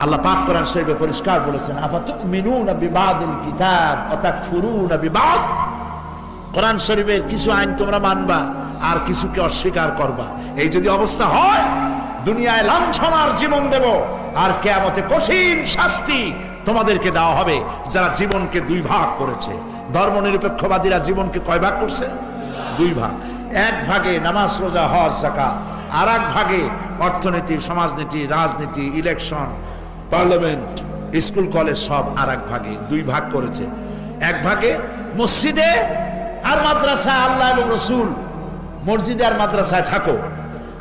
আল্লাহ পাক কোরআন শরীফে পরিষ্কার বলেছেন, আফাতুমিনুনা বিবাদিল কিতাব ওয়া তাকফুরুনা বিবাদ। কোরআন শরীফের কিছু আইন তোমরা মানবা আর কিছুকে অস্বীকার করবা। এই যদি অবস্থা হয়, দুনিয়ায় লাঞ্ছনার জীবন দেব আর কিয়ামতে কঠিন শাস্তি তোমাদেরকে দেওয়া হবে যারা জীবনকে দুই ভাগ করেছে। ধর্মনিরপেক্ষবাদীরা জীবনকে কয় ভাগ করছে? দুই ভাগ। এক ভাগে নামাজ, রোজা, হজ, যাকাত, আর এক ভাগে অর্থনীতি, সমাজনীতি, রাজনীতি, ইলেকশন, পার্লামেন্ট, স্কুল কলেজ সব আর এক ভাগে দুই ভাগ করেছে। এক ভাগে মসজিদে আর মাদ্রাসায় আল্লাহ এবং রসুল, মসজিদে আর মাদ্রাসায় থাকো,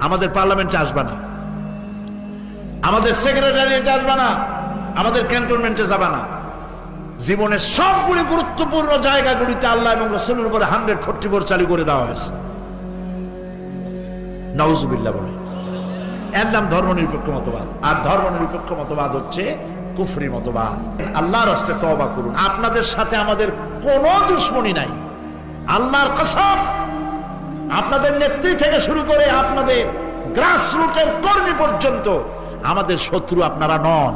আমাদের পার্লামেন্টে আসবা না, আমাদের সেক্রেটারিয়েটে আসবা না, আমাদের ক্যান্টনমেন্টে যাবা না। জীবনের সবগুলি গুরুত্বপূর্ণ জায়গাগুলিতে আল্লাহ এবং রসুলের উপরে 144 চালু করে দেওয়া হয়েছে। নাউজুবিল্লাহ বলে এর নাম ধর্মনিরপেক্ষ মতবাদ। আর ধর্মনিরপেক্ষ মতবাদ হচ্ছে কুফরি মতবাদ। আল্লাহর রাস্তায় তওবা করুন। আপনাদের সাথে আমাদের কোনো দুশমনি নাই, আল্লাহর কসম। আপনাদের নেত্রী থেকে শুরু করে আপনাদের গ্রাসরুটের কর্মী পর্যন্ত আমাদের শত্রু আপনারা নন।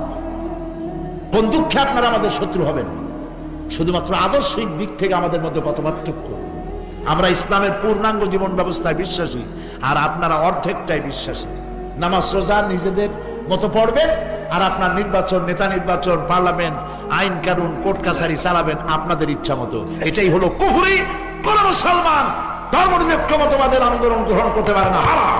কোন দুঃখে আপনারা আমাদের শত্রু হবেন? শুধুমাত্র আদর্শিক দিক থেকে আমাদের মধ্যে কত পার্থক্য। আমরা ইসলামের পূর্ণাঙ্গ জীবন ব্যবস্থায় বিশ্বাসী, আর আপনারা অর্ধেকটাই বিশ্বাসী। নামাজ রোজা নিজেদের মতো পড়বেন, আর আপনার নির্বাচন, নেতা নির্বাচন, পার্লামেন্ট, আইন কানুন, কোর্ট কাছারি চালাবেন আপনাদের ইচ্ছা মতো। এটাই হলো কুফরি। কোন মুসলমান ধর্মনিরপেক্ষ মতবাদের আন্দোলন গ্রহণ করতে পারে না। হারাম।